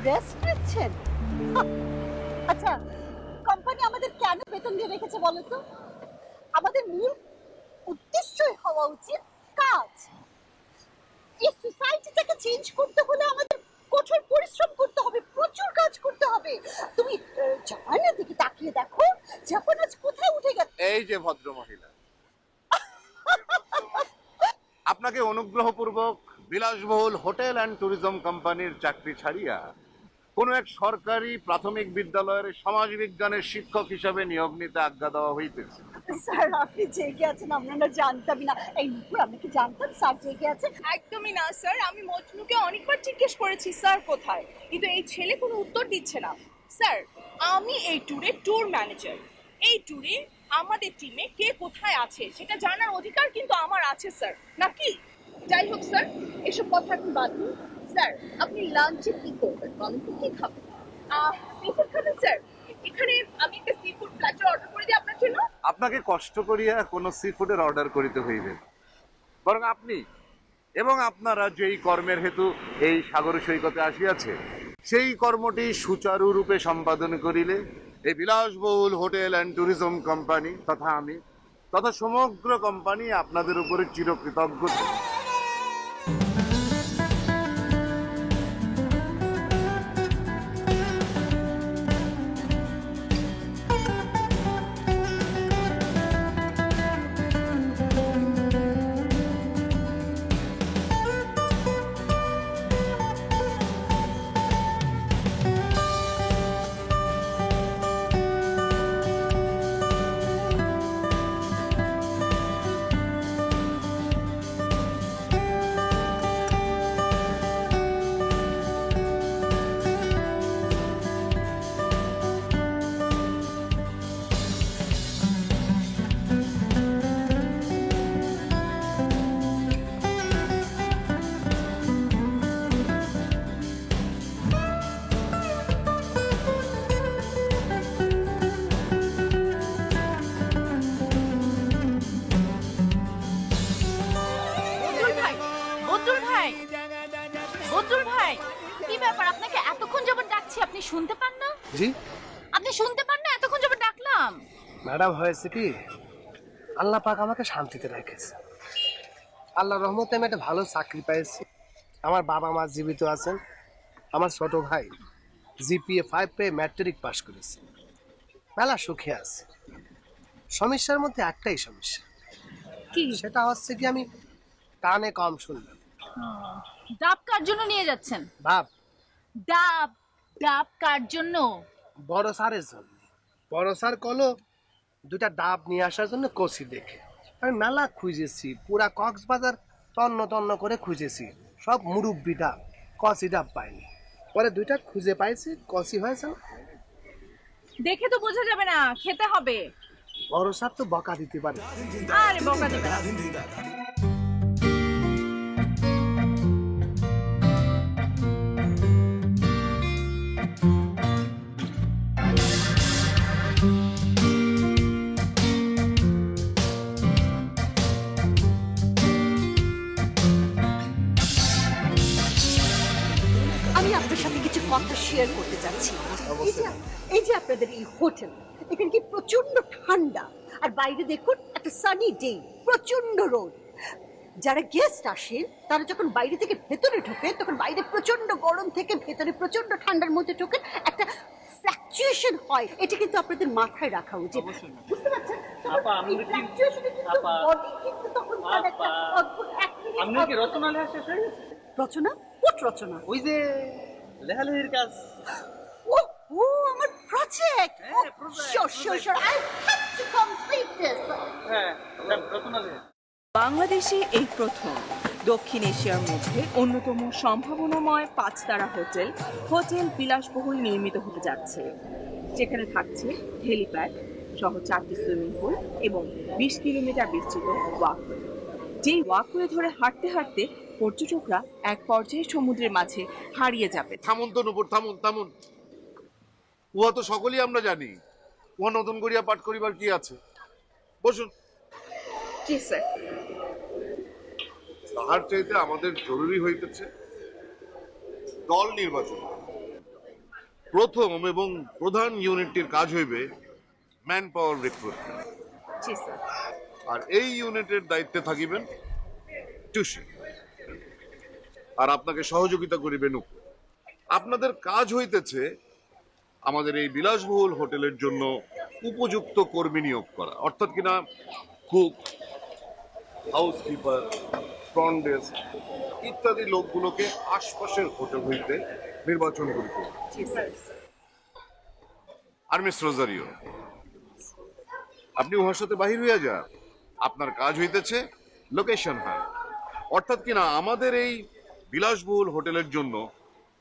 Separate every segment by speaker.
Speaker 1: Rest নিচ্ছেন? আচ্ছা, company আমাদের কেন বেতন দিয়ে রেখেছে বলো তো? আমাদের মূল উদ্দেশ্যই হওয়া উচিত কাজ। এই সোসাইটিটাকে চেঞ্জ করতে হলে আমাদের কঠোর পরিশ্রম করতে হবে, প্রচুর কাজ করতে হবে। তুমি জাপানের দিকে তাকিয়ে দেখো, জাপান আজ কোথায় উঠে গেছে।
Speaker 2: এই যে ভদ্র মহিলা, আপনাকে অনুগ্রহপূর্বক বিলাসবহুল হোটেল অ্যান্ড ট্যুরিজম কোম্পানির চাকরি ছাড়িয়া কোন এক সরকারি প্রাথমিক বিদ্যালয়ের সমাজ বিজ্ঞানের শিক্ষক হিসাবে নিয়োগ নিতে আজ্ঞা দেওয়া হইতেছে।
Speaker 1: স্যার আপনি জেগে আছেন, আমরা না জানতামই না। এই নুপুর, আমি কি জানতাম স্যার জেগে আছে?
Speaker 3: একদমই না স্যার, আমি মজনুকে অনেকবার জিজ্ঞেস করেছি স্যার কোথায়, কিন্তু এই ছেলে কোনো উত্তর দিচ্ছে না। স্যার, আমি এই ট্যুরের ট্যুর ম্যানেজার। এই ট্যুরে আমাদের টিমে কে কোথায় আছে সেটা জানার অধিকার কিন্তু আমার আছে স্যার, নাকি? যাই হোক স্যার, এসব কথা এখন বাদ দিন। স্যার, আপনি লাঞ্চে কি করবেন বলেন তো, কি খাবেন? সি-ফুড খাবেন স্যার? এখানে আমি একটা সি-ফুড প্ল্যাটার অর্ডার করে দিই আপনার জন্য।
Speaker 2: আপনাকে কষ্ট করিয়া কোনো সি ফুডের অর্ডার করিতে হইবে না, বরং আপনি এবং আপনারা যেই কর্মের হেতু এই সাগর সৈকতে আসিয়াছে সেই কর্মটি সুচারুরূপে সম্পাদন করিলে এই বিলাসবহুল হোটেল অ্যান্ড ট্যুরিজম কোম্পানি তথা আমি তথা সমগ্র কোম্পানি আপনাদের উপরে চিরকৃতজ্ঞ।
Speaker 4: বদরুল ভাই, কি ব্যাপার? আপনাকে এতক্ষণ যাবত ডাকছি, আপনি শুনতে পান না?
Speaker 5: জি
Speaker 4: আপনি শুনতে পান না? এতক্ষণ যাবত ডাকলাম।
Speaker 5: ম্যাডাম, হয়েছে কি, আল্লাহ পাক আমাকে শান্তিতে রেখেছে। আল্লাহর রহমতে আমি একটা ভালো চাকরি পেয়েছি। আমার বাবা মা জীবিত আছেন। আমার ছোট ভাই জিপিএ 5 পেয়ে ম্যাট্রিক পাস করেছে। মেলা সুখে আছে। সমস্যার মধ্যে একটাই সমস্যা,
Speaker 4: কি?
Speaker 5: সেটা হচ্ছে কি, আমি কানে কম শুনলাম।
Speaker 4: ডাব কার জন্য নিয়ে যাচ্ছেন?
Speaker 5: ভাব,
Speaker 4: ডাব ডাব কার জন্য?
Speaker 5: বড় স্যারের জন্য। বড় স্যার কলো দুটা ডাব নিয়ে আসার জন্য কষি দেখে। আমি মেলা খুঁজেছি, পুরা কক্সবাজার তন্ন তন্ন করে খুঁজেছি, সব মুরব্বি ডাব, কষি ডাব পাইনি। পরে দুইটা খুঁজে পাইছি, কষি হয়েছে।
Speaker 4: দেখে তো বোঝা যাবে না, খেতে হবে।
Speaker 5: বড় স্যার তো বকা দিতে পারে।
Speaker 4: আরে বকা দেবে না।
Speaker 1: আমি আপনার সাথে কিছু কথা শেয়ার করতে চাচ্ছি। এই যে আপনাদের এই হোটেল, এখানে কি প্রচন্ড ঠান্ডা, আর বাইরে দেখুন একটা সানি ডে, প্রচন্ড রোদ। যারা গেস্ট আসেন তারা যখন বাইরে থেকে ভেতরে ঢোকে তখন বাইরে প্রচন্ড গরম থেকে ভেতরে প্রচন্ড ঠান্ডার মধ্যে ঢোকে, একটা ফ্ল্যাকচুয়েশন হয়। এটা কিন্তু আপনাদের মাথায় রাখা উচিত, বুঝতে পারছেন? রচনা? কোট রচনা?
Speaker 6: ওই যে লেহালেহির কাজ।
Speaker 1: ও ও আমার project. Sure sure sure, I have to complete this.
Speaker 6: হ্যাঁ, রচনা লেহা।
Speaker 3: বাংলাদেশে এই প্রথম দক্ষিণ এশিয়ার মধ্যে অন্যতম সম্ভাবনাময় 5 তারা হোটেল হোটেল বিলাসবহুল নির্মিত হতে যাচ্ছে, যেখানে থাকছে হেলিপ্যাড সহ 4টি সুইমিং পুল এবং 20 কিলোমিটার বিস্তৃত ওয়াকওয়ে। যেই ওয়াকওয়ে ধরে হাঁটতে হাঁটতে পর্যটকরা এক পর্যায়ে সমুদ্রের মাঝে হারিয়ে যাবে।
Speaker 2: থামুন তো নুপুর, থামুন থামুন। উহা তো সকলেই আমরা জানি, উহা নতুন করিয়া পাঠ করিবার কি আছে? বসুন।
Speaker 3: জি স্যার।
Speaker 2: তাহার চাইতে আমাদের জরুরি হইতেছে দল নির্বাচন। প্রথম এবং প্রধান ইউনিটটির কাজ হইবে ম্যান পাওয়ার রিক্রুটমেন্ট,
Speaker 3: জি স্যার।
Speaker 2: আর এই ইউনিটের দায়িত্বে থাকিবেন টুসি, আর আপনাকে সহযোগিতা করিবে নুপু। আপনাদের কাজ হইতেছে আমাদের এই বিলাসবহুল হোটেলের জন্য উপযুক্ত কর্মী নিয়োগ করা, অর্থাৎ কিনা কুক, হাউসকিপার, ফ্রন্ট ডেস্ক ইত্যাদি লোকগুলোকে আশপাশের হোটেল হইতে নির্বাচন করিতে হবে।
Speaker 3: জি স্যার।
Speaker 2: আর মিস রোজারিও, আপনি উহার সাথে বাহির হইয়া যান। আপনার কাজ হইতেছে লোকেশন হান্ট, অর্থাৎ কিনা আমাদের এই বিলাসবহুল হোটেলের জন্য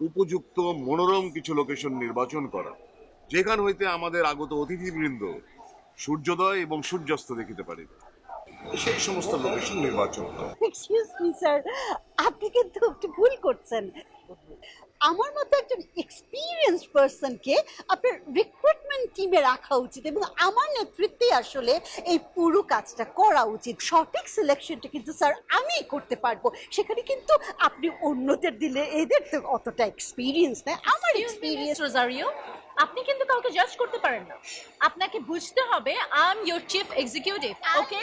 Speaker 2: উপযুক্ত মনোরম কিছু লোকেশন নির্বাচন করা, যেখান হইতে আমাদের আগত অতিথিবৃন্দ সূর্যোদয় এবং সূর্যাস্ত দেখিতে পারিবে, সেই সমস্ত লোকেশন নির্বাচন করা।
Speaker 1: এক্সকিউজ মি স্যার, আপনি কিন্তু একটু ভুল করছেন। আমার মতো একজন এক্সপিরিয়েন্সড পারসনকে আপনার রিক্রুটমেন্ট টিমে রাখা উচিত এবং আমার নেতৃত্বে আসলে এই পুরো কাজটা করা উচিত। সঠিক সিলেকশনটা কিন্তু স্যার আমি করতে পারবো, সেখানে কিন্তু আপনি অন্যদের দিলে এদের তো অতটা এক্সপিরিয়েন্স নেই। আমার এক্সপিরিয়েন্স।
Speaker 4: রোজারিও, আপনি কিন্তু কাউকে জাজ করতে পারেন না। আপনাকে বুঝতে হবে I am your chief executive, okay?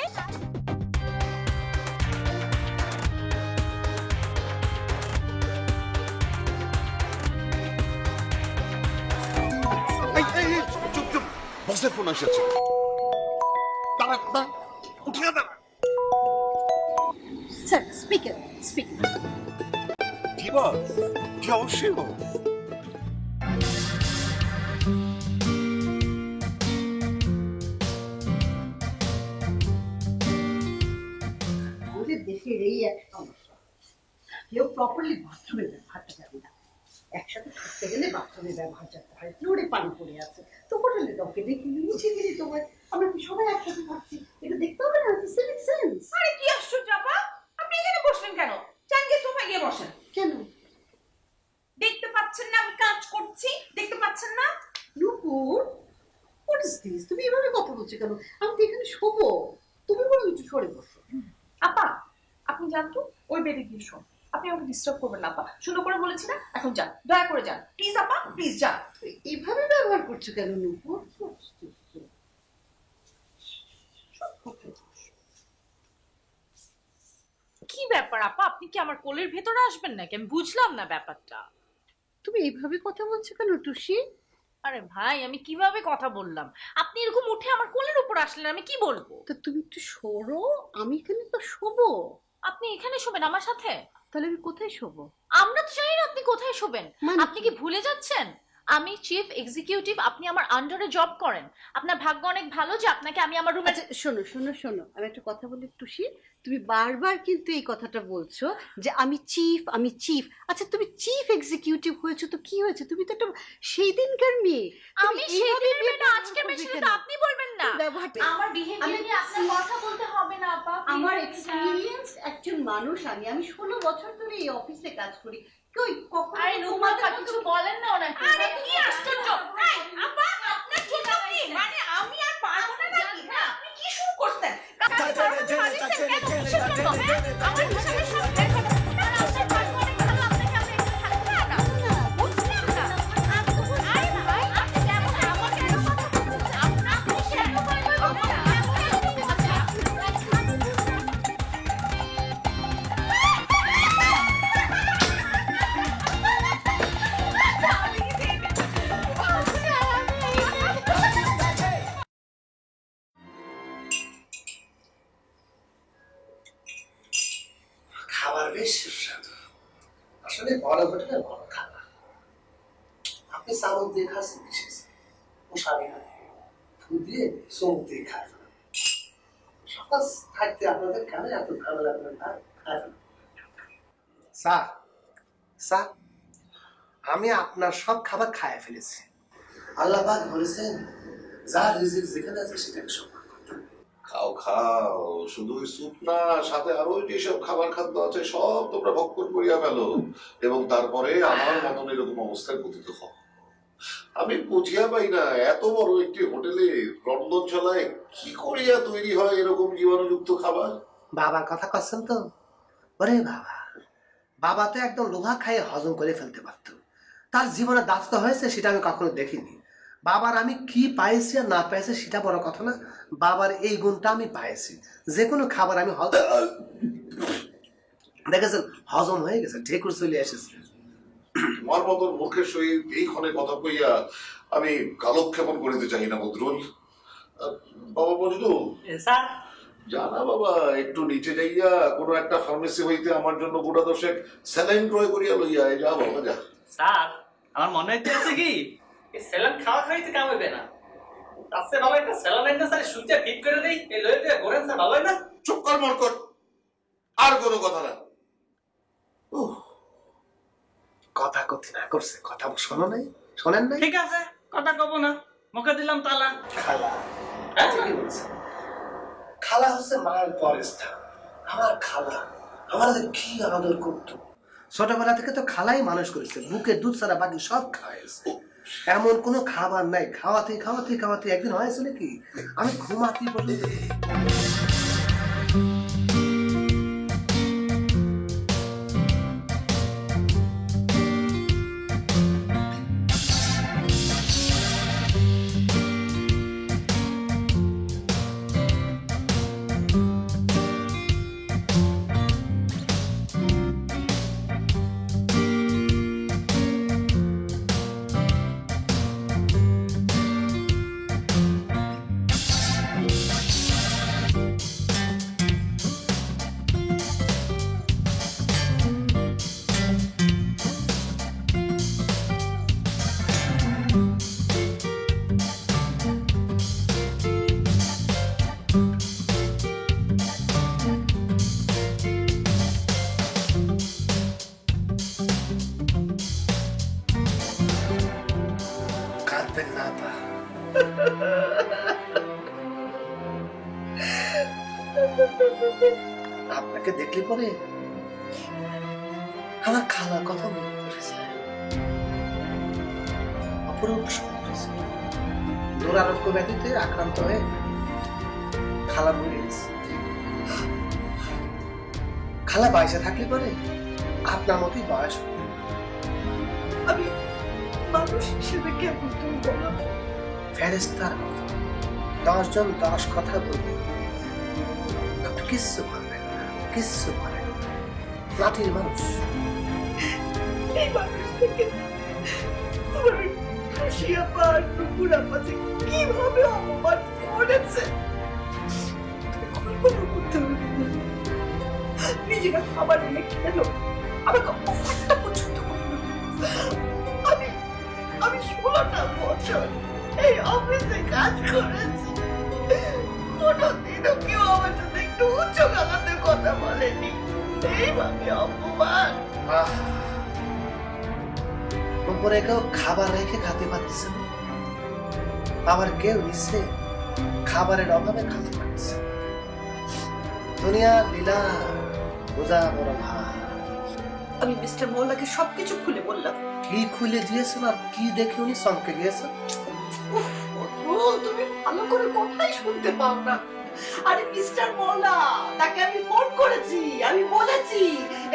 Speaker 2: চুপ চুপ, বসের ফোন আসছে। দাঁড়া দাঁড়া, উঠিয়া দাঁড়া।
Speaker 1: Sir speaker speaker.
Speaker 2: জি বস, জি অবশ্যই বস।
Speaker 1: আমাদের দেশের এই এক সমস্যা, কেউ প্রপারলি বাথরুমের ব্যবহারটা জানে না। একসাথে থাকতে গেলে বাথরুমের ব্যবহার জানতে হয়। ফ্লোরে পানি পড়ে আছে, তো হোটেলে কাউকে দেখি মুছে দিলি তোমার, আমরা কি সবাই একসাথে থাকছি, এটা দেখতে হবে না? Civic sense.
Speaker 3: আরে কি আশ্চর্য আপা, আপনি এখানে বসলেন কেন? চান গিয়ে সোফায় গিয়ে বসেন।
Speaker 1: কেন?
Speaker 3: দেখতে পাচ্ছেন না আমি কাজ করছি? দেখতে পাচ্ছেন না?
Speaker 1: নুপুর, হোয়াট ইজ দিস? তুমি এভাবে কথা বলছো কেন? আমি তো এখানে শোবো, তুমি বরং একটু সরে বসো।
Speaker 3: আপা আপনি যান তো, ওই বেডে গিয়ে শোন। আপনি আমাকে ডিস্টার্ব করবেন না আপা, সুন্দর করে বলেছি না? এখন যান, দয়া করে যান প্লিজ আপা, প্লিজ যান।
Speaker 1: তুমি এভাবে ব্যবহার করছো কেন নুপুর?
Speaker 4: কি ব্যাপার আপা, আপনি কি আমার কোলের ভেতরে আসবেন নাকি? আমি বুঝলাম না ব্যাপারটা।
Speaker 1: তুমি এইভাবে কথা বলছো কেন টুসি?
Speaker 4: আরে ভাই, আমি কিভাবে কথা বললাম? আপনি এরকম উঠে আমার কোলের উপর আসলেন, আমি কি বলবো?
Speaker 1: তো তুমি একটু সরো, আমি এখানে তো শোবো।
Speaker 4: আপনি এখানে শোবেন আমার সাথে?
Speaker 1: তাহলে আমি কোথায় শোবো?
Speaker 4: আমরা তো জানি না আপনি কোথায় শোবেন।
Speaker 1: মানে
Speaker 4: আপনি কি ভুলে যাচ্ছেন আমি চিফ এক্সিকিউটিভ, আপনি আমার আন্ডারে জব করেন। আপনার ভাগ্য অনেক ভালো যে আপনাকে আমি আমার রুমে।
Speaker 1: আচ্ছা শোনো শোনো শোনো, আমি একটা কথা বলি টুসি, তুমি বারবার কিন্তু এই কথাটা বলছো যে আমি চিফ আমি চিফ। আচ্ছা তুমি চিফ এক্সিকিউটিভ হয়েছো তো কি হয়েছে? তুমি তো একটা সেই দিনকার মেয়ে।
Speaker 4: আমি সেই দিনের মেয়ে না, আজকের মেয়ে, সেটা তো আপনি বলবেন না।
Speaker 1: ব্যবহারটা
Speaker 4: আমার বিহেভিয়ার নিয়ে আপনার কথা বলতে হবে না আপা।
Speaker 1: আমার এক্সপিরিয়েন্স একজন মানুষ, আমি 16 বছর ধরে এই অফিসে কাজ করি। কই কখন
Speaker 4: আরে তোমাদের কিছু বলেন না ওনাকে।
Speaker 3: আরে কি আশ্চর্য! এই, আপা আপনার ছোট কি মানে আমি আর পারবো না নাকি? না আপনি কি শুরু করছেন? আমার হিসাবে সব দেখো। আর আপনার ভাগ্য অনেক ভালো, আপনাকে আমি এখানে থাকতে না। বুঝলাম না। আরে ভাই আপনি কেমন আমার কেন কথা বলছেন? আপনি কেন বলবেন না?
Speaker 5: খাবার বেশ সুস্বাদু, আসলে বড় হোটেলে বড় খাবার। আপনি চামচ দিয়ে খাচ্ছেন বিশেষ পোষাবে না, ফু দিয়ে চমক দিয়ে খায় ফেলেন। সকাল থাকতে আপনাদের কেন এত ঝামেলা করেন? খায় ফেলেন। স্যার স্যার, আমি আপনার সব খাবার খায় ফেলেছি। আল্লাহ পাক বলেছেন যার রিজিক যেখানে আছে সেখানে সম্মান করতে হবে।
Speaker 7: খাও খাও, শুধু ওই স্যুপ না, সাথে আরো যেসব খাবার খাদ্য আছে সব তোমরা ভক্ষণ করিয়া ফেলো এবং তারপরে আমার মতন এরকম অবস্থায় পতিত হও। আমি বুঝিয়া পাই না এত বড় একটি হোটেলে রন্ধনশালায় কি করিয়া তৈরি হয় এরকম জীবাণুযুক্ত খাবার।
Speaker 5: বাবার কথা করছেন তো? ওরে বাবা, বাবা তো একদম লোহা খাইয়ে হজম করে ফেলতে পারত, তার জীবনে দাস্ত হয়েছে সেটা আমি কখনো দেখিনি। বাবার আমি কি পাইছি আর না পাইছি সেটা বড় কথা না, বাবার এই গুণটা আমি পাইছি, যে কোনো খাবার আমি দেখেছেন হজম হয়ে গেছে, ঢেকুর চলে এসেছে।
Speaker 7: তোমার মতন মুখের সহিত এই ক্ষণে কথা কইয়া আমি কালক্ষেপণ করিতে চাই না বদরুল। বাবা বজলু
Speaker 6: স্যার
Speaker 7: জানা বাবা, একটু নিচে যাইয়া কোনো একটা ফার্মেসি হইতে আমার জন্য গোটা দশেক স্যালাইন ক্রয় করিয়া লইয়া যা বাবা যা।
Speaker 6: স্যার আমার মনে হচ্ছে আছে কি এই স্যালাড খাওয়া খাইতে কাম হইবে না, তার চেয়ে ভালো একটা স্যালাড এনে স্যার সুইচটা ঠিক করে দেই, এই লয়ে দিয়ে ঘোরেন স্যার, ভালো হয় না?
Speaker 7: চুপ কর মরকট, আর কোনো কথা না।
Speaker 5: কথা কথি না করছে, কথা শোনো নাই, শোনেন নাই?
Speaker 6: ঠিক আছে, কথা কব না, মুখে দিলাম তালা।
Speaker 5: খালা ঠিকই বলছে, খালা হচ্ছে মায়ের পরের স্থান। আমার খালা আমার কি আদর করতো, ছোটবেলা থেকে তো খালাই মানুষ করেছে, বুকে দুধ ছাড়া বাকি সব খাওয়াইছে। এমন কোনো খাবার নাই, খাওয়াতে খাওয়াতে খাওয়াতে একদিন হয়েছিল কি আমি ঘুমাতে পর্যন্ত কাঁদবেন না পা। আপনাকে দেখলে পরে আমার খালার কথা মনে পড়েছে, অপরূপ সুন্দর ছিল। দুরারোগ্য ব্যাধিতে আক্রান্ত হয়ে খালা মরে গেছে। খালা বয়সে থাকলে পরে আপনার মতোই বয়স হতো।
Speaker 1: আমি মানুষ হিসেবে কেমন তুমি বলো?
Speaker 5: ফেরেস্তার মতো 10 জন 10 কথা বলবে, আপনি কিচ্ছু বলবেন না, কিচ্ছু বলেন না। মাটির মানুষ।
Speaker 1: এই মানুষ থেকে তোমার খুশিয়া পার টুকুরা পাচ্ছে কিভাবে অপমান করেছে কল্পনা করতে পারবে না। নিজেরা খাবার এনে খেলো, আমাকে অফারটা পছন্দ করলো। আমি 16টা বছর এই অফিসে কাজ করেছি, কোনোদিনও কেউ আমার সাথে একটু উচ্চ গলাতে কথা বলেনি। এইভাবে অপমান।
Speaker 5: উপরে কেউ খাবার রেখে খেতে পারতেছে না, আবার কেউ নিচে খাবারের অভাবে খেতে পারতেছে। দুনিয়া লীলা বোঝা বড় ভার।
Speaker 1: আমি মিস্টার মোল্লাকে সবকিছু খুলে বললাম।
Speaker 5: কি খুলে দিয়েছেন আর কি দেখে উনি চমকে গিয়েছেন?
Speaker 1: তুমি ভালো করে কথাই শুনতে পাও না। আরে মিস্টার মোল্লা, তাকে আমি ফোন করেছি, আমি বলেছি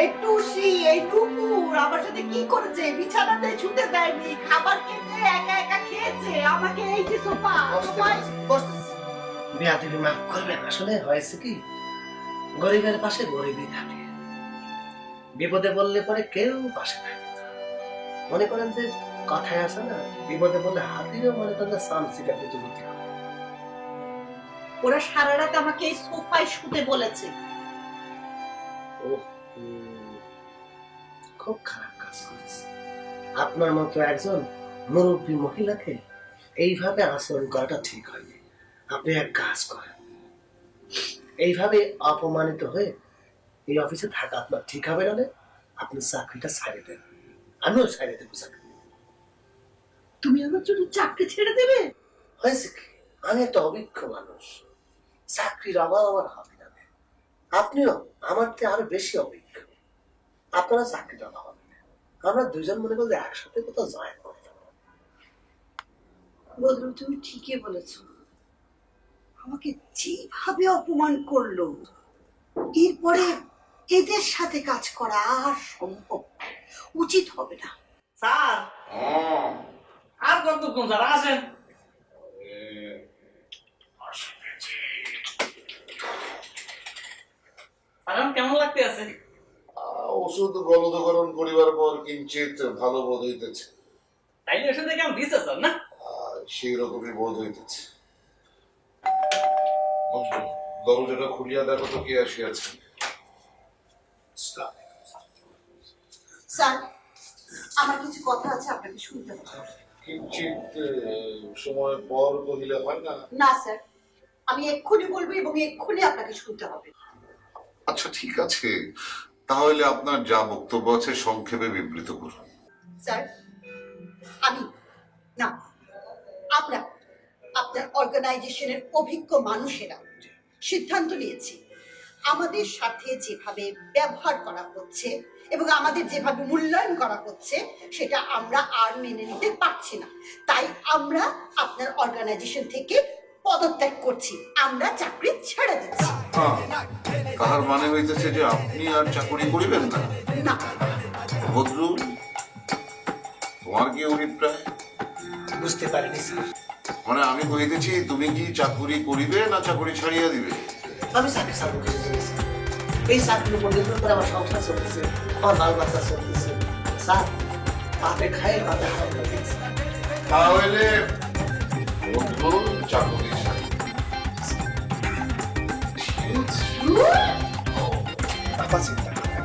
Speaker 1: এই টুসি এই টুকুর আমার সাথে কি করেছে, বিছানাতে ছুতে দেয়নি, খাবার খেতে একা একা খেয়েছে, আমাকে এই যে সোফা
Speaker 5: বিয়াদবি মাফ করবেন, আসলে হয়েছে কি গরিবের পাশে গরিবই থাকে, বিপদে বললে পরে কেউ পাশে থাকে না। মনে করেন যে কথায় আছে না, বিপদে বললে হাতিরও মনে করেন সামসিকা বুঝতে হয়।
Speaker 1: ওরা সারা রাত আমাকে এই সোফায় শুতে বলেছে।
Speaker 5: খুব খারাপ কাজ করেছে। আপনার মতো একজন মুরব্বী মহিলাকে এইভাবে আচরণ করাটা ঠিক হয়নি। আপনি এক কাজ করেন, এইভাবে অপমানিত হয়ে এই অফিসে থাকা আপনার ঠিক হবে না, আপনি চাকরিটা ছাড়ে দেন, আমিও ছাড়ে দেবো চাকরি।
Speaker 1: তুমি আমার জন্য চাকরি ছেড়ে দেবে?
Speaker 5: হয়েছে কি, আমি একটা অভিজ্ঞ মানুষ, চাকরির অভাব আমার হবে না। আপনিও আমার থেকে আরো বেশি অভিজ্ঞ, আপনারা চাকরির অভাব হবে না। আমরা দুজন মনে করলে একসাথে কোথাও জয়েন করতাম।
Speaker 1: বদরুল, তুমি ঠিকই বলেছো। আমাকে যেভাবে অপমান করলো, এরপরে এদের সাথে কাজ করা আর সম্ভব উচিত হবে না।
Speaker 6: স্যার আর কতক্ষণ স্যার আসেন। স্যার কেমন লাগতে আছে?
Speaker 7: ওষুধ গলদকরণ করিবার পর কিঞ্চিত ভালো বোধ হইতেছে।
Speaker 6: তাইলে ওষুধে কেমন দিচ্ছে স্যার না?
Speaker 7: সেই রকমই বোধ হইতেছে। দরজাটা খুলিয়া দেখো তো কে আসিয়াছে।
Speaker 1: স্যার, আমার কিছু কথা আছে, আপনাকে শুনতে হবে।
Speaker 7: কিঞ্চিত সময় পর কহিলে হয় না?
Speaker 1: না স্যার, আমি এক্ষুনি বলবো এবং এক্ষুনি আপনাকে শুনতে হবে।
Speaker 7: আচ্ছা ঠিক আছে, তাহলে আপনার যা বক্তব্য আছে সংক্ষেপে বিবৃত করুন।
Speaker 1: স্যার, আমি না, আমরা আপনার অর্গানাইজেশনের অভিজ্ঞ মানুষেরা সিদ্ধান্ত নিয়েছি আমাদের সাথে যেভাবে ব্যবহার করা হচ্ছে এবং আমাদের যেভাবে মূল্যায়ন করা হচ্ছে সেটা আমরা আর মেনে নিতে পারছি না। তাই আমরা আপনার অর্গানাইজেশন থেকে পদত্যাগ করছি, আমরা চাকরি ছেড়ে দিচ্ছি।
Speaker 7: তাহার মানে হইতেছে যে আপনি আর চাকরি করিবেন না?
Speaker 1: না।
Speaker 7: বদরুল, তোমার কি অভিপ্রায়?
Speaker 5: বুঝতে পারিনি স্যার।
Speaker 7: মানে আমি কহিতেছি তুমি কি চাকরি করিবে না চাকরি ছাড়িয়া দিবে?
Speaker 5: আমি চাকরি চাকরি করেছি। এই চাকরির উপর নির্ভর করে আমার সংসার চলতেছে, আমার বাল বাচ্চা চলতেছে। স্যার, পাতে খাই পাতে হাত লাগিয়েছে।
Speaker 7: তাহলে বদরুল চাকরি ছাড়িয়ে
Speaker 5: আপা চিন্তা করেন,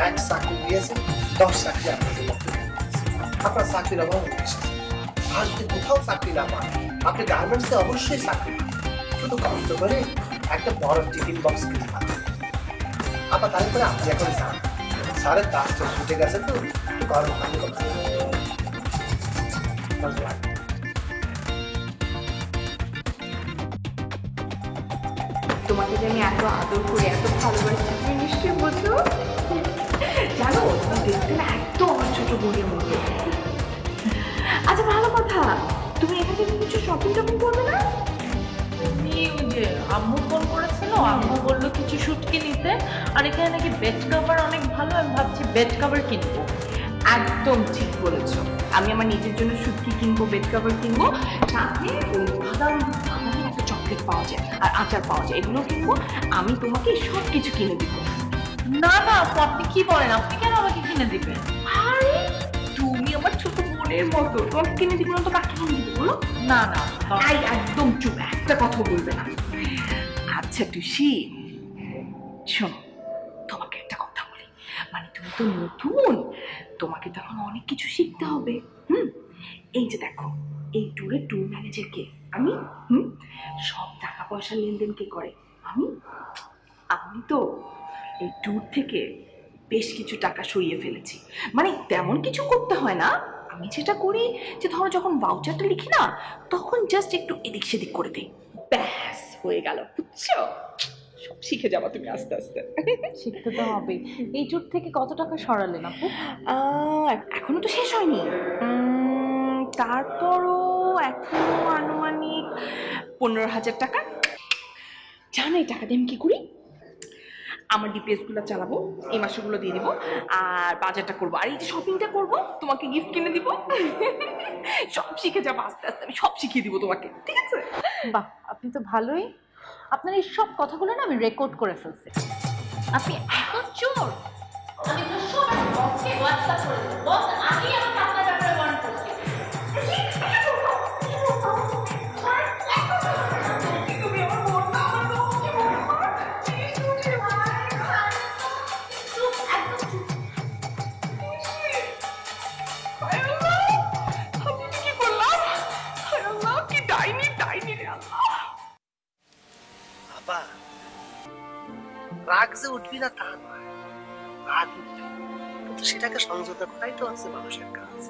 Speaker 5: এক চাকরি দিয়েছে, 10 চাকরি আপনাকে করতে দিয়েছে। আপনার চাকরির অভাব হচ্ছে। আর যদি কোথাও চাকরি না পান, আপনি গার্মেন্টসে অবশ্যই চাকরি পান। শুধু কষ্ট করে একটা বড় টিফিন বক্স কিনে পাবেন। আপা তারপরে আপনি এখন যান, স্যারের কাজ তো ছুটে গেছে, তো একটু কর্মকাণ্ড করতে হবে।
Speaker 8: তোমাকে যে আমি এত আদর করি, এত ভালোবাসি, তুমি নিশ্চয়ই বোঝো। জানো, তুমি দেখতে না একদম আমার ছোট বোনের মতো। আচ্ছা ভালো কথা, তুমি এখান থেকে কিছু শপিং টপিং করবে না?
Speaker 4: তুমি ওই যে আম্মু ফোন করেছিল, আম্মু বললো কিছু শুটকি নিতে, আর এখানে নাকি বেড কভার অনেক ভালো, আমি ভাবছি বেড কভার কিনবো।
Speaker 8: একদম ঠিক বলেছো, আমি আমার নিজের জন্য শুটকি কিনবো, বেড কভার কিনবো, সাথে ওই বাদামের একটা চকলেট পাওয়া যায় আর আচার পাওয়া যায়, এগুলো কিনবো। আমি তোমাকে সব কিছু কিনে দিব।
Speaker 4: না না আপু, আপনি কি বলেন? আপনি কেন আমাকে কিনে দিবেন?
Speaker 8: আরে তুমি আমার ছোট বোনের মতো, তোমাকে কিনে দিব না তো কাকে কিনে দিব বলো?
Speaker 4: না না,
Speaker 8: আই একদম চুপ, একটা কথা বলবে না। আচ্ছা টুসি, শোনো, তোমাকে একটা কথা বলি, মানে তুমি তো নতুন, তোমাকে তো এখন অনেক কিছু শিখতে হবে। এই যে দেখো, এই ট্যুরের ট্যুর ম্যানেজার কে? আমি। সব টাকা পয়সা লেনদেন কে করে? আমি। আমি তো এই ট্যুর থেকে বেশ কিছু টাকা সরিয়ে ফেলেছি। মানে তেমন কিছু করতে হয় না, আমি যেটা করি যে ধরো যখন ভাউচারটা লিখি না, তখন জাস্ট একটু এদিক সেদিক করে দিই, ব্যাস হয়ে গেল, বুঝছো? সব শিখে যাবা তুমি আস্তে আস্তে।
Speaker 4: শিখতে তো হবে। এই ট্যুর থেকে কত টাকা সরালেন আপু?
Speaker 8: এখনো তো শেষ হয়নি, তারপরও এখনো আনুমানিক 15,000 টাকা। জানো এই টাকা দিয়ে আমি কি করি? আমার ডিপিএস গুলো চালাবো, এই মাসগুলো দিয়ে দিব, আর বাজারটা করবো, আর এই যে শপিংটা করবো, তোমাকে গিফট কিনে দিব। সব শিখে যাবো আস্তে আস্তে, আমি সব শিখিয়ে দিব তোমাকে, ঠিক আছে?
Speaker 4: বাহ, আপনি তো ভালোই। আপনার এই সব কথাগুলো না আমি রেকর্ড করে ফেলছি। আপনি এত চোর, আমি তো সব বসকে হোয়াটসঅ্যাপ করে দেবো। বস আগেই আমাকে আপনার ব্যাপারে ওয়ার্ন করছে।
Speaker 5: আপা, রাগ যে উঠবি না তা নয়, রাগ উঠবি, কিন্তু সেটাকে সংযত করাই তো আছে মানুষের কাজ।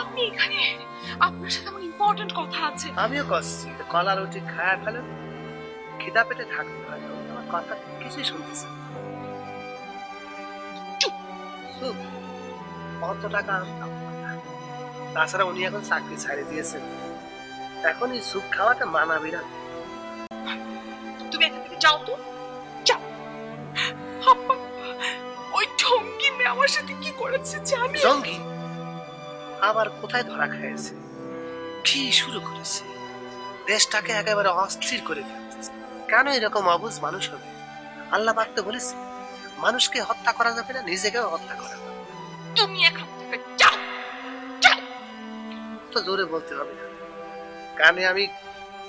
Speaker 8: আপনি এখানে? আপনার সাথে আমার ইম্পর্টেন্ট কথা আছে।
Speaker 5: আমিও করছি, কলা রুটি খায় ফেলেন, খিদা পেটে থাকতে হয়, আমার কথা কিছুই শুনতেছে না। চুপ। কত টাকা আনতাম, তাছাড়া উনি এখন চাকরি ছাড়ে দিয়েছেন, এখন এই স্যুপ খাওয়াটা মানাবি না।
Speaker 8: তুমি এখান থেকে যাও তো, যাও। আব্বা, ওই ঢঙ্গি মেয়ে আমার সাথে কি করেছে জানি?
Speaker 5: জঙ্গি আবার কোথায় ধরা খাইছে? কি শুরু করেছে? দেশটাকে একেবারে অস্থির করে ফেলতেছে। কেন এরকম অবুঝ মানুষ হবে? আল্লাহ পাক তো বলেছে মানুষকে হত্যা করা যাবে না, নিজেকেও হত্যা করা যাবে।
Speaker 8: তুমি এখান থেকে যাও, যাও।
Speaker 5: তো জোরে বলতে হবে না, কানে আমি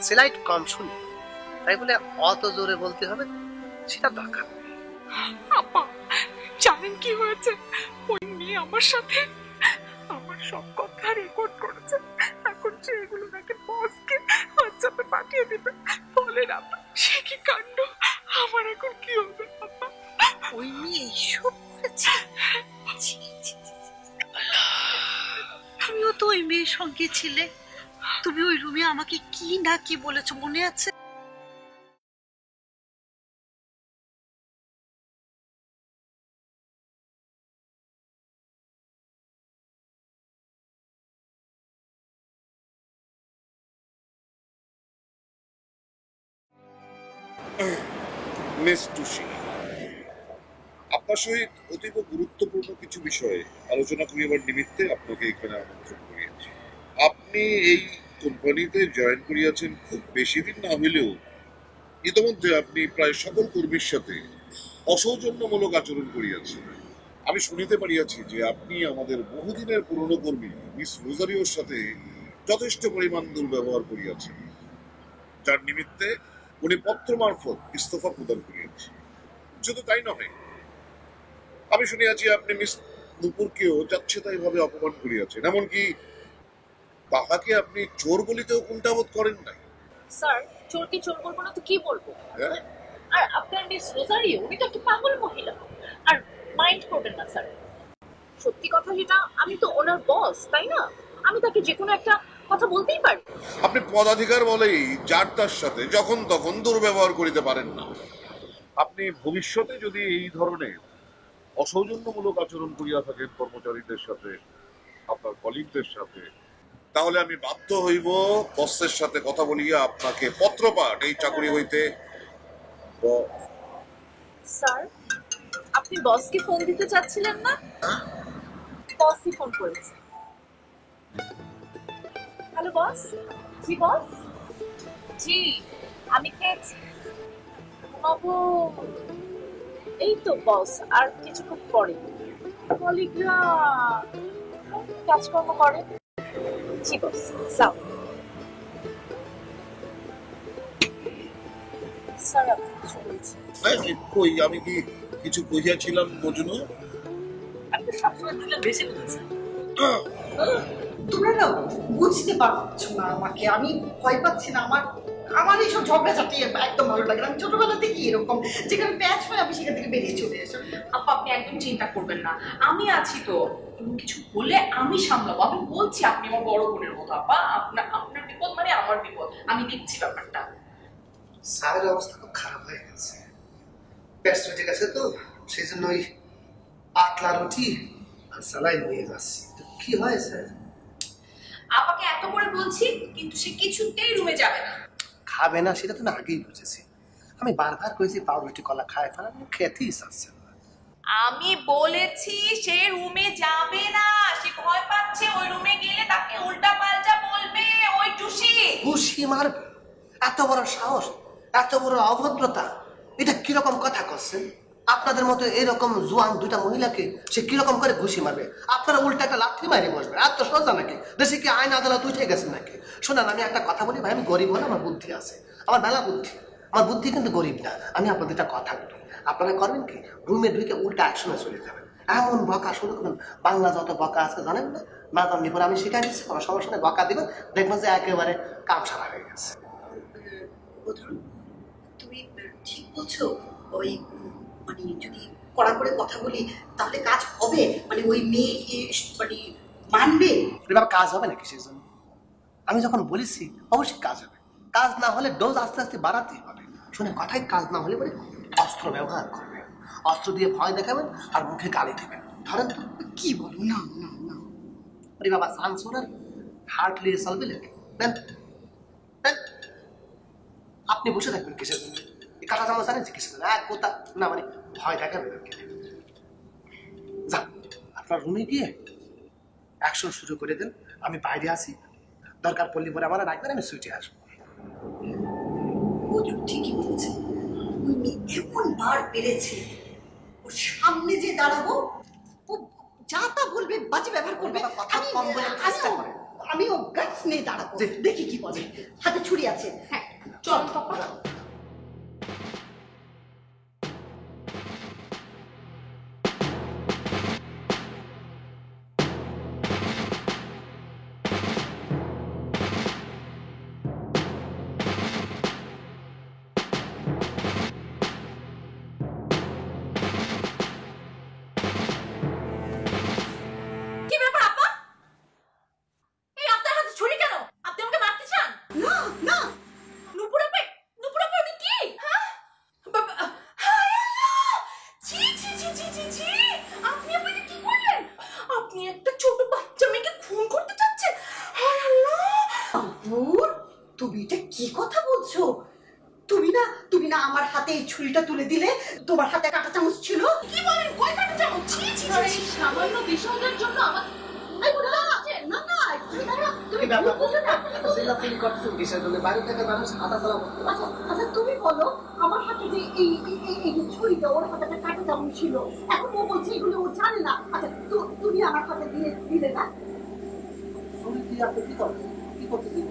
Speaker 5: সিলাইট কম শুনি, তাই বলে অত জোরে বলতে হবে সেটা দরকার নেই।
Speaker 8: আব্বা, জানেন কি হয়েছে? ওই মেয়ে আমার সাথে আমার সব কথা রেকর্ড করেছে। এখন সে এগুলো নাকি বসকে হোয়াটসঅ্যাপে পাঠিয়ে দিবে। বলেন আব্বা, সে কি কাণ্ড! আমার এখন কি হবে আব্বা?
Speaker 1: ওই মেয়ে এইসব করেছে? ছি, ছি, ছি, ছি। তুমিও তো ওই মেয়ের সঙ্গে ছিলে, তুমি ওই রুমে আমাকে কি না কি বলেছো মনে আছে?
Speaker 7: মিস টুসি, আপনার সহিত অতীব গুরুত্বপূর্ণ কিছু বিষয়ে আলোচনা করিবার নিমিত্তে আপনাকে এখানে আমন্ত্রণ করিয়াছি। আপনি এই কোম্পানিতে জয়েন করিয়াছেন খুব বেশি দিন না হইলেও ইতিমধ্যে আপনি প্রায় সকল কর্মীর সাথে অসৌজন্যমূলক আচরণ করিয়াছেন। আমি শুনিতে পারিয়াছি যে আপনি আমাদের বহুদিনের পুরনো কর্মী মিস রোজারিওর সাথে যথেষ্ট পরিমাণ দুর্ব্যবহার করিয়াছেন, যার নিমিত্তে উনি পত্র মারফত ইস্তফা প্রদান করিয়াছেন। শুধু তাই নহে, আমি শুনিয়াছি আপনি মিস নুপুরকেও যাচ্ছেতাই ভাবে অপমান করিয়াছেন, এমনকি তাহাকে আপনি চোর বলিতেও কুণ্ঠাবোধ করেন নাই।
Speaker 4: স্যার, চোরকে চোর বলবো না তো কি বলবো?
Speaker 7: হ্যাঁ?
Speaker 4: আর আপনার মিস রোজারিও, উনি তো একটা পাগল মহিলা। আর মাইন্ড করবেন না স্যার, সত্যি কথা যেটা, আমি তো ওনার বস, তাই না? আমি তাকে যে কোনো একটা কথা বলতেই পারি।
Speaker 7: আপনি পদাধিকার বলেই যার তার সাথে যখন তখন দুর্ব্যবহার করিতে পারেন না। আপনি ভবিষ্যতে যদি এই ধরনের অসৌজন্যমূলক আচরণ করিয়া থাকেন কর্মচারীদের সাথে, আপনার কলিগদের সাথে, তাহলে আমি বাধ্য হইব বসের সাথে কথা বলিয়া আপনাকে পত্রপাঠ এই চাকরি হইতে।
Speaker 4: স্যার, আপনি বসকে ফোন দিতে চাচ্ছিলেন না? বসই ফোন করেছে। Hello boss. জি বস। জি, আমি খেয়েছি। ঘুমাবো এই তো বস, আর কিছুক্ষণ পরে। কলিগরা কাজকর্ম করে। জি বস, যাও। স্যার, আপনি কিছু বলছেন?
Speaker 7: কই, আমি কি কিছু কহিয়াছিলাম মজনু?
Speaker 4: আপনি সবসময় দিলে বেশি বলেছেন।
Speaker 1: তোমরা না বুঝতে পারছো না আমাকে, আমি ভয় পাচ্ছি না। আমার এইসব ঝগড়াঝাটি একদম ভালো লাগে না। আমি ছোটবেলা থেকে এরকম, যেখানে প্যাচ হয় আমি সেখান থেকে বেরিয়ে চলে আসি।
Speaker 8: আপা, আপনি একদম চিন্তা করবেন না, আমি আছি তো। কিছু হলে আমি সামলাবো। আমি বলছি আপনি আমার বড় বোনের মতো। আপা, আপনার বিপদ মানে আমার বিপদ, আমি দেখছি ব্যাপারটা।
Speaker 5: স্যারের অবস্থা খুব খারাপ হয়ে গেছে, পেট চটে গেছে তো, সেই জন্য ওই পাতলা রুটি আর স্যালাইন নিয়ে যাচ্ছি। তো কি হয় স্যার?
Speaker 8: আপাকে এত করে বলছি, কিন্তু সে কিছুতেই রুমে যাবে না।
Speaker 5: খাবে না সেটা তো আমি আগেই বুঝেছি। আমি বারবার কইছি পাউরুটি কলা খায় ফেলা, খেতেই চাচ্ছে না।
Speaker 8: আমি বলেছি সে রুমে যাবে না, সে ভয় পাচ্ছে। ওই রুমে গেলে তাকে উল্টা পাল্টা বলবে ওই টুসি।
Speaker 5: ঘুষি মারবে? এত বড় সাহস, এত বড় অভদ্রতা! এটা কিরকম কথা করছেন? আপনাদের মতো এরকম জোয়ান দুইটা মহিলাকে সে কিরকম করে ঘুষি মারবে? আপনারা উল্টা একটা লাথি মারি বসবে? এত সোজা নাকি? দেশে কি আইন আদালত উঠে গেছে নাকি? শোনান, আমি একটা কথা বলি ভাই, আমি গরিব হলে আমার বুদ্ধি আছে, আমার মেলা বুদ্ধি। আমার বুদ্ধি কিন্তু গরিব না। আমি আপনাদের একটা কথা বলি, আপনারা করবেন কি, রুমে ঢুকে উল্টা অ্যাকশনে চলে যাবেন। এমন বকা শুরু করুন, বাংলা যত বকা আছে জানেন না, না জানলে পরে আমি শিখাই দিচ্ছি, কোনো সমস্যা নেই, বকা দিবেন, দেখবেন যে একেবারে কাম সারা হয়ে গেছে।
Speaker 1: তুমি ঠিক বলছো। ওই মানে যদি কড়া করে কথা বলি তাহলে কাজ হবে? মানে ওই মেয়ে মানে মানবে?
Speaker 5: এবার কাজ হবে নাকি সেই জন্য? আমি যখন বলেছি অবশ্যই কাজ হবে। কাজ না হলে ডোজ আস্তে আস্তে বাড়াতেই হবে। শুনে কথায় কাজ না হলে পরে অস্ত্র ব্যবহার করবে, অস্ত্র দিয়ে ভয় দেখাবেন আর মুখে গালি দেবেন। ধরেন
Speaker 1: কি বলো? না না না,
Speaker 5: আরে বাবা, চান্স ওনার হার্ট নিয়ে চলবে লেগে দেন। আপনি বসে থাকবেন কিসের জন্য? এই কাঁচা চামচ জানেন কিসের জন্য? এক কোথা না মানে ভয় দেখাবেন আর কি। যান আপনার রুমে গিয়ে অ্যাকশন শুরু করে দেন, আমি বাইরে আসি, দরকার পড়লে পরে আমার ডাকবেন, আমি ছুটে আসবো।
Speaker 1: মজু ঠিকই বলেছে, ওই মেয়ে এমন বার পেরেছে, ওর সামনে যে দাঁড়াবো ও যা তা বলবে, বাজে ব্যবহার করবে।
Speaker 5: কথা কম বলে চেষ্টা করেন।
Speaker 1: আমি ও গাটস নিয়ে দাঁড়াবো, দেখি কি বলে। হাতে ছুরি আছে। হ্যাঁ চল পাপা।
Speaker 4: কি ব্যাপার আপা? এই আপনার হাতে ছুরি কেন? আপনি আমাকে মারতে চান?
Speaker 1: না না,
Speaker 4: নুপুর আপা ওটা কি? হ্যাঁ? হায় আল্লাহ! ছি ছি ছি ছি ছি ছি! আপনি আমাকে কি করলেন? আপনি একটা ছোট বাচ্চা মেয়েকে খুন করতে চাচ্ছেন? হায় আল্লাহ!
Speaker 1: আম্মুর, তুমি এটা কি কথা বলছো? তুমি না আমার হাতে এই ছুরিটা তুলে দিলে, তোমার হাতে কাঁটা চামচ ছিল।
Speaker 4: কি বলেন? কই কাটা চামচ? ছি ছি ছি ছি! সামান্য বিষয়টার জন্য আমার
Speaker 1: না না, তুমি
Speaker 5: ব্যাপার?
Speaker 1: বুঝো না।
Speaker 5: চিল্লাচিল্লি করছেন কিসের জন্য? বাইরে থেকে মানুষ হাতা চালাবো।
Speaker 1: আচ্ছা আচ্ছা, তুমি বলো, আমার হাতে যে এই যে ছুরিটা, ওর হাতে একটা কাঁটা চামচ ছিল, এখন ও বলছে এগুলো ও জানে না। আচ্ছা তুমি আমার হাতে দিলে না?
Speaker 5: ছুরি দিয়ে আপনি কি করেন? কি করতেছেন?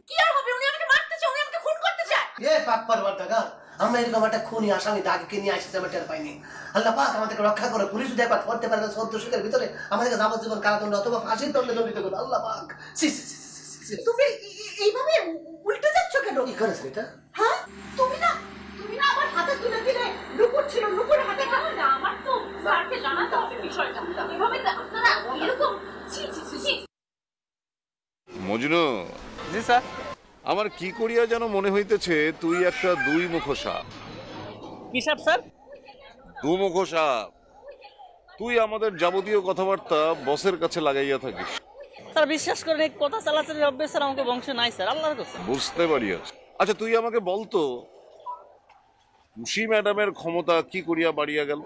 Speaker 4: কি আর হবে? উনি আমাকে মারতে চায়, উনি আমাকে খুন করতে চায়।
Speaker 5: এ পাক পারবার টাকা, আমরা এরকম একটা খুনি আসামি দাগকে নিয়ে আসছি, আমরা টের পাইনি। আল্লাহ পাক আমাদেরকে রক্ষা করে। পুলিশ যদি একবার ধরতে পারে 14 শতকের ভিতরে আমাদেরকে যাবজ্জীবন কারাদণ্ড অথবা ফাঁসির দণ্ডে দণ্ডিত করবে। আল্লাহ পাক। সি সি সি সি সি।
Speaker 1: তুমি এইভাবে উল্টে যাচ্ছ কেন?
Speaker 5: কি করেছে এটা?
Speaker 1: হ্যাঁ, তুমি না আমার হাতে তুলে দিলে, নুপুর ছিল, নুপুরের হাতে
Speaker 4: না, আমার তো স্যারকে জানাতে হবে বিষয়টা। এভাবে তো আপনারা এরকম ছি ছি ছি ছি!
Speaker 2: মজনু,
Speaker 6: জি স্যার।
Speaker 2: আমার কি করিয়া যেন মনে হইতেছে তুই একটা দুই মুখ সাপ।
Speaker 6: কি সাপ স্যার?
Speaker 2: দুমুখ সাপ। তুই আমাদের যাবতীয় কথাবার্তা বসের কাছে লাগাইয়া থাকিস।
Speaker 6: স্যার বিশ্বাস করেন, এই কথা চালাচালির অভ্যেস স্যার আমাকে বংশে নাই স্যার, আল্লাহর কসম।
Speaker 2: বুঝতে পারিয়াছি। আচ্ছা তুই আমাকে বলতো, টুসি ম্যাডামের ক্ষমতা কি করিয়া বাড়িয়া গেল?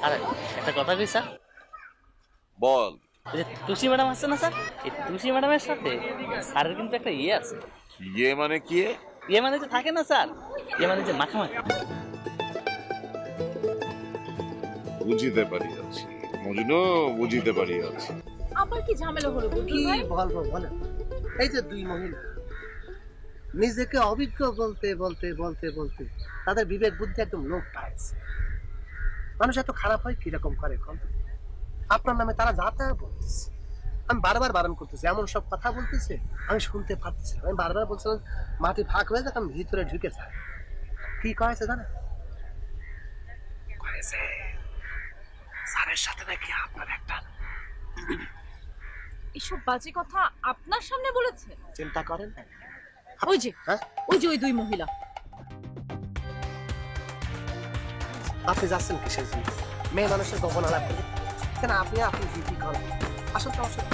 Speaker 6: আর একটা কথা কই স্যার,
Speaker 2: বল।
Speaker 6: ওই যে টুসি ম্যাডাম আছে না স্যার, এই টুসি ম্যাডামের সাথে স্যারের কিন্তু একটা ইয়ে আছে।
Speaker 2: ইয়ে মানে কি?
Speaker 6: ইয়ে মানে যে থাকে না স্যার, ইয়ে মানে যে মাখামাখি।
Speaker 2: বুঝিতে পারিয়াছি মজনু, বুঝিতে পারিয়াছি।
Speaker 4: আবার কি ঝামেলা হলো
Speaker 5: কি
Speaker 4: বুদ্ধি ভাই?
Speaker 5: বলবো বলেন? এই যে দুই মহিলা নিজেকে অভিজ্ঞ বলতে বলতে বলতে বলতে তাদের বিবেক বুদ্ধি একদম লোপ পাইছে। মানুষ এত খারাপ হয় কিরকম করে? আপনার নামে তারা যা তা বলতেছে। আমি বারবার বারণ করতেছি, এমন সব কথা বলতেছে আমি শুনতে পারতেছি। আমি বারবার বলছিলাম মাটি ফাঁক হয়ে যাক, আমি ভিতরে ঢুকে যাই। কি কয়েছে জানেন? কয়েছে স্যারের সাথে নাকি আপনার একটা।
Speaker 4: এসব বাজে কথা আপনার সামনে বলেছে?
Speaker 5: চিন্তা করেন।
Speaker 4: ওই যে
Speaker 5: হ্যাঁ,
Speaker 4: ওই দুই মহিলা।
Speaker 5: আপনি যাচ্ছেন কিসের জন্য? মেয়ে মানুষের গোপন আলাপ করে কেন? আপনি কি করেন? আসল তো আসল।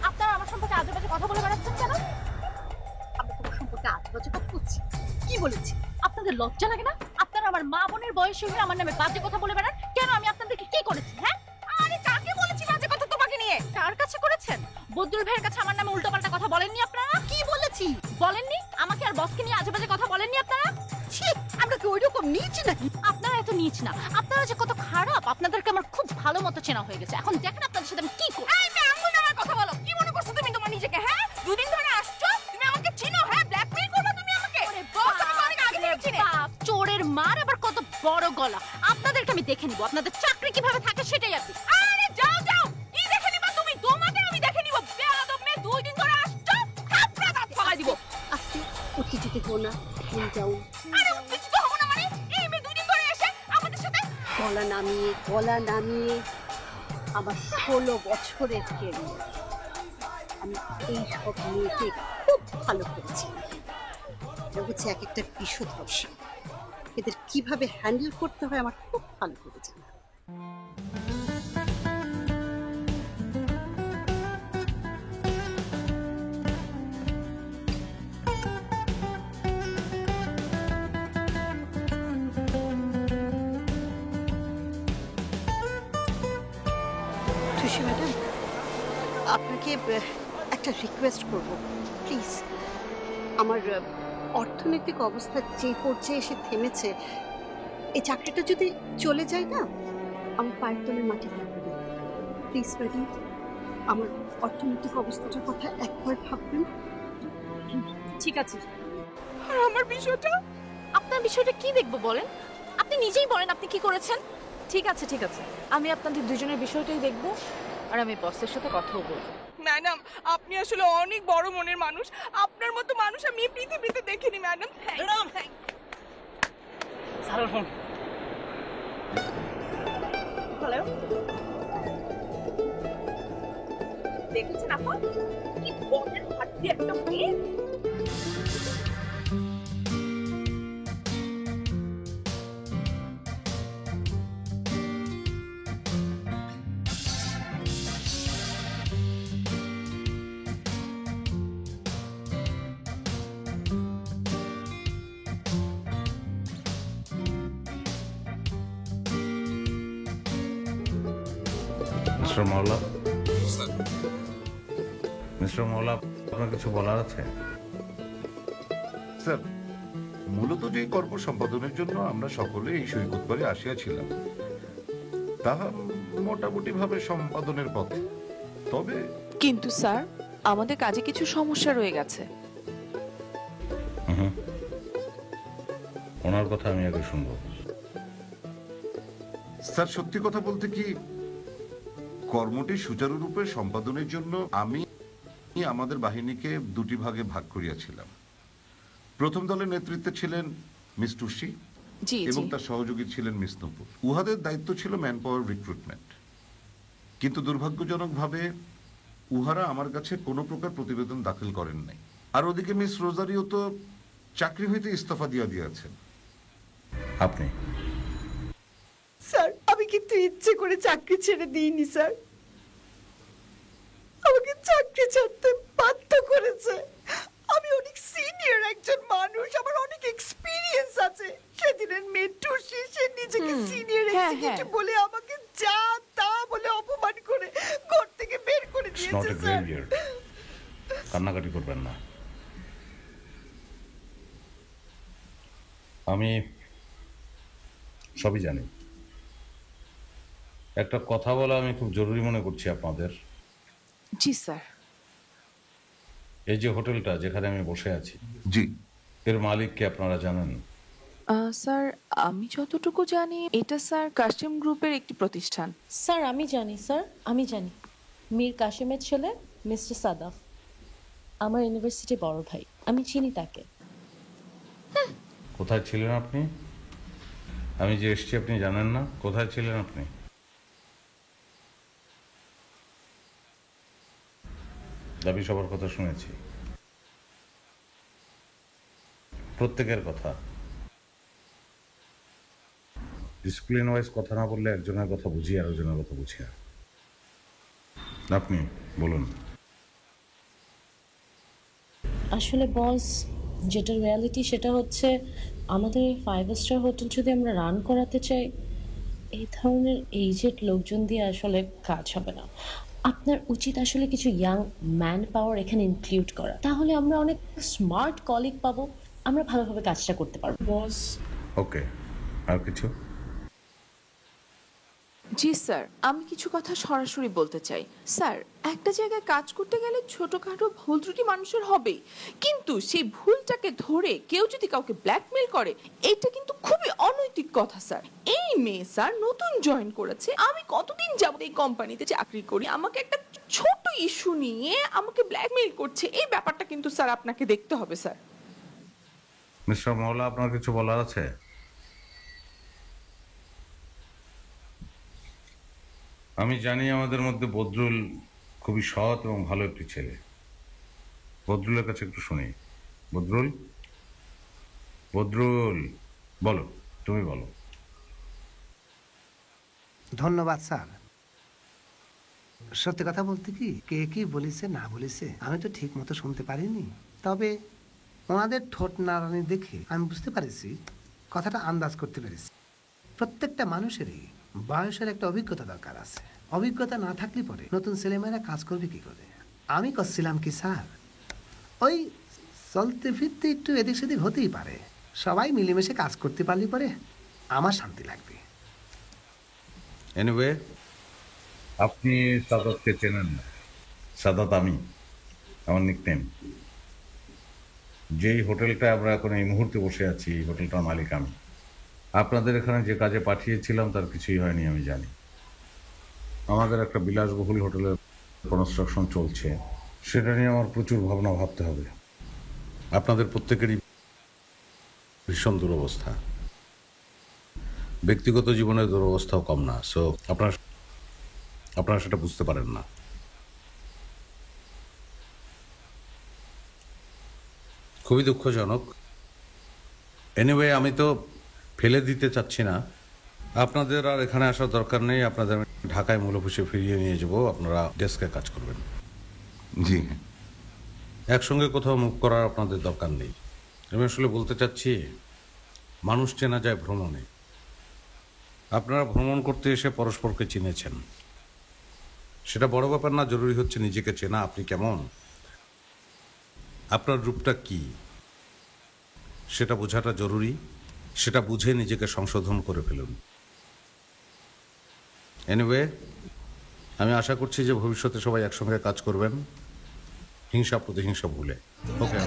Speaker 4: আপনারা আমার সম্পর্কে আজে বাজে কথা বলে বেড়াচ্ছেন কেন?
Speaker 1: আমরা তোমার সম্পর্কে আজেবাজে কথা বলছি? কি বলেছি?
Speaker 4: আপনাদের লজ্জা লাগে না? আপনারা আমার মা বোনের বয়সী হয়ে আমার নামে বাজে কথা বলে বেড়ান কেন? আমি আপনাদেরকে কি করেছি? হ্যাঁ, আরে কাকে বলেছি বাজে কথা? তোমাকে নিয়ে। কার কাছে করেছেন? বদরুল ভাইয়ের কাছে আমার নামে উল্টোপাল্টা কথা বলেননি আপনারা?
Speaker 1: কি বলেছি?
Speaker 4: বলেননি? আমাকে আর বসকে নিয়ে আজে বাজে কথা বলেননি আপনারা?
Speaker 1: ছি, আমরা কি ওইরকম নিয়েছি নাকি?
Speaker 4: আপনারা এত নিচ না। আপনারা যে কত খারাপ আপনাদেরকে আমার খুব ভালো মতো চেনা হয়ে গেছে। এখন দেখেন আপনাদের সাথে আমি কি করি। এই মেয়ে, আঙ্গুল নামার কথা বলো। কি মনে করছো তুমি তোমার নিজেকে? হ্যাঁ, দুদিন ধরে আসছো, তুমি আমাকে চিনো? হ্যাঁ, ব্ল্যাকমেইল করবে তুমি আমাকে? বস আমি অনেক আগে থেকে চিনি। চোরের মার আবার কত বড় গলা। আপনাদেরকে আমি দেখে নিব, আপনাদের চাকরি কিভাবে থাকে সেটাই আপনি। আরে যাও যাও, কি দেখে নিবা তুমি? তোমাকে আমি দেখে নিব। বেয়াদব মেয়ে, 2 দিন ধরে আসছো, থাপড়া দাঁত ফালাই দিব।
Speaker 1: আজকে উত্তেজিত হো না, ভুল যাও।
Speaker 4: আরে উত্তেজিত হবো না মানে? এই মেয়ে 2 দিন ধরে এসে আমাদের সাথে
Speaker 1: গলা নামিয়ে আমার 16 বছরের কেরিয়ার, আমি এই সব মেয়েকে খুব ভালো করেছি। এটা হচ্ছে এক একটা বিষধর্ষা, এদের কিভাবে হ্যান্ডেল করতে হয় আমার খুব ভালো করে জানা। টুসি ম্যাডাম, আপনাকে একটা রিকোয়েস্ট করব, প্লিজ। আমার অর্থনৈতিক অবস্থা যে পর্যায়ে এসে থেমেছে, এই চাকরিটা যদি চলে যায় না, আমার পায়ের তলে মাটি থাকবে না। প্লিজ ম্যাডাম, আমার অর্থনৈতিক অবস্থাটার কথা একবার ভাববেন।
Speaker 4: ঠিক আছে।
Speaker 3: আর আমার বিষয়টা?
Speaker 4: আপনার বিষয়টা কি দেখবো বলেন? আপনি নিজেই বলেন আপনি কি করেছেন। ঠিক আছে ঠিক আছে, আমি আপনাদের দুজনের বিষয়টাই দেখবো, আর আমি বসের সাথে কথাও বলবো।
Speaker 3: ম্যাডাম, আপনি আসলে অনেক বড় মনের মানুষ। আপনার মতো মানুষ আমি এই পৃথিবীতে দেখিনি ম্যাডাম।
Speaker 6: ম্যাডাম স্যারের ফোন।
Speaker 3: হ্যালো, দেখেছেন আপা কি বনের হাড্ডি একটা মেয়ে?
Speaker 2: মিস্টার মাওলা, মিস্টার মাওলা, আপনার কিছু বলার আছে?
Speaker 7: স্যার, মূলত যে কর্ম সম্পাদনের জন্য আমরা সকলে এই সৈকত করে আসিয়াছিলাম, তাহা মোটামুটি ভাবে সম্পাদনের পথে। তবে
Speaker 8: কিন্তু স্যার, আমাদের কাজে কিছু সমস্যা রয়ে গেছে।
Speaker 2: ওনার কথা আমি আগে শুনবো।
Speaker 7: স্যার, সত্যি কথা বলতে কি, কর্মটি সুচারুরূপে সম্পাদনের জন্য আমি আমাদের বাহিনীকে দুটি ভাগে ভাগ করিয়াছিলাম। প্রথম দলের নেতৃত্বে ছিলেন মিস টুসি
Speaker 8: জি
Speaker 7: এবং
Speaker 8: জি।
Speaker 7: তার সহযোগী ছিলেন মিস নূপুর। উহাদের দায়িত্ব ছিল ম্যান পাওয়ার রিক্রুটমেন্ট। কিন্তু দুর্ভাগ্যজনকভাবে উহারা আমার কাছে কোনো প্রকার প্রতিবেদন দাখিল করেন নাই। আর ওদিকে মিস রোজারিও তো চাকরি হইতে ইস্তফা দিয়াছেন।
Speaker 2: আপনি?
Speaker 1: স্যার, আমি কিন্তু ইচ্ছে করে চাকরি ছেড়ে দিইনি স্যার, আমাকে চাকরি ছাড়তে বাধ্য করেছে। আমি অনেক সিনিয়র একজন মানুষ, আমার অনেক এক্সপিরিয়েন্স আছে। সেদিনের মেটুসি, সে নিজেকে সিনিয়র এক্সিকিউটিভ বলে আমাকে যা তা বলে অপমান করে ঘর থেকে বের করে
Speaker 2: নট
Speaker 1: দিয়েছে
Speaker 2: এ
Speaker 1: স্যার।
Speaker 2: গ্রেভিয়ার্ড। কান্নাকাটি করবেন না। আমি সবই জানি। একটা কথা বলা আমি খুব জরুরি মনে করছি আপনাদের।
Speaker 8: জি স্যার।
Speaker 2: এই যে হোটেলটা যেখানে আমি বসে আছি,
Speaker 7: জি।
Speaker 2: এর মালিককে আপনারা জানেন?
Speaker 8: স্যার, আমি যতটুকু জানি এটা স্যার কাশিম গ্রুপের একটি প্রতিষ্ঠান।
Speaker 9: স্যার আমি জানি, স্যার আমি জানি। মীর কাশিমের ছেলে মিস্টার সাদাফ আমার ইউনিভার্সিটির বড় ভাই, আমি চিনি তাকে।
Speaker 2: কোথায় ছিলেন আপনি? আমি যে এসছি আপনি জানেন না? কোথায় ছিলেন আপনি? দাবি সবার কথা শুনেছি, প্রত্যেকের কথা। ডিসিপ্লিন ওয়াইজ কথা না বললে একজনের কথা বুঝি আর একজনের কথা বুঝি না। আপনি বলুন।
Speaker 9: আসলে বস, যেটা রিয়ালিটি সেটা হচ্ছে আমাদের এই 5 স্টার হোটেল যদি আমরা রান করাতে চাই, এই ধরনের এজেড লোকজন দিয়ে আসলে কাজ হবে না। আপনার উচিত আসলে কিছু ইয়াং ম্যান পাওয়ার এখানে ইনক্লুড করা, তাহলে আমরা অনেক স্মার্ট কলিগ পাবো, আমরা ভালোভাবে কাজটা করতে পারবো বস।
Speaker 2: ওকে, আর কিছু?
Speaker 8: জি স্যার, আমি কিছু কথা সরাসরি বলতে চাই। স্যার, একটা জায়গায় কাজ করতে গেলে ছোটখাটো ভুল ত্রুটি মানুষের হবেই, কিন্তু সেই ভুলটাকে ধরে কেউ যদি কাউকে ব্ল্যাকমেল করে, এটা কিন্তু খুবই অনৈতিক কথা স্যার। এই মেয়ে স্যার নতুন জয়েন করেছে, আমি কতদিন যাবত এই কোম্পানিতে চাকরি করি, আমাকে একটা ছোট ইস্যু নিয়ে আমাকে ব্ল্যাকমেল করছে, এই ব্যাপারটা কিন্তু স্যার আপনাকে দেখতে হবে স্যার।
Speaker 2: মিস্টার মাওলা, আপনার কিছু বলার আছে? আমি জানি আমাদের মধ্যে বদরুল খুবই সৎ এবং ভালো একটি ছেলে। বদরুলের কাছে একটু শুনি। বদরুল, বদরুল বলো, তুমি বলো।
Speaker 5: ধন্যবাদ স্যার। সত্যি কথা বলতে কি, কে কি বলেছে না বলেছে আমি তো ঠিক মতো শুনতে পারিনি, তবে ওনাদের ঠোঁট নাড়ানি দেখে আমি বুঝতে পারছি, কথাটা আন্দাজ করতে পেরেছি। প্রত্যেকটা মানুষেরই বয়সের একটা অভিজ্ঞতা দরকার আছে। অভিজ্ঞতা না থাকলে পরে নতুন ছেলেমেয়েরা কাজ করবে কি করে? আমি করছিলাম কি স্যার, ওই চলতে ফিরতে একটু এদিক সেদিক হতেই পারে, সবাই মিলেমিশে কাজ করতে পারলে পরে আমার শান্তি লাগবে।
Speaker 2: এনিওয়ে, আপনি সাদাতকে চেনেন না। সাদাত আমি, আমার নিকনেম। যেই হোটেলটা আমরা এখন এই মুহূর্তে বসে আছি, এই হোটেলটার মালিক আমি। আপনাদের এখানে যে কাজে পাঠিয়েছিলাম তার কিছুই হয়নি আমি জানি। আমাদের একটা বিলাসবহুল হোটেলের কনস্ট্রাকশন চলছে, সেটা নিয়ে আমার প্রচুর ভাবনা ভাবতে হবে। আপনাদের প্রত্যেকেরই ভীষণ দুরবস্থা, ব্যক্তিগত জীবনের দুরবস্থাও কম না। সো আপনারা সেটা বুঝতে পারেন না। খুবই দুঃখজনক। এনিওয়ে, আমি তো ফেলে দিতে চাচ্ছি না। আপনাদের আর এখানে আসার দরকার নেই। আপনাদের ঢাকায় মূলভূষে ফিরিয়ে নিয়ে যাব, আপনারা ডেস্কে কাজ করবেন। জি, একসঙ্গে কোথাও মুভ করার আপনাদের দরকার নেই। আমি আসলে বলতে চাচ্ছি, মানুষ চেনা যায় ভ্রমণে। আপনারা ভ্রমণ করতে এসে পরস্পরকে চিনেছেন, সেটা বড় ব্যাপার না। জরুরি হচ্ছে নিজেকে চেনা। আপনি কেমন, আপনার রূপটা কি, সেটা বোঝাটা জরুরি। সেটা বুঝে নিজেকে সংশোধন করে ফেলুন। এনিওয়ে, আমি আশা করছি যে ভবিষ্যতে সবাই একসঙ্গে কাজ করবেন, হিংসা প্রতিহিংসা ভুলে। ওকে।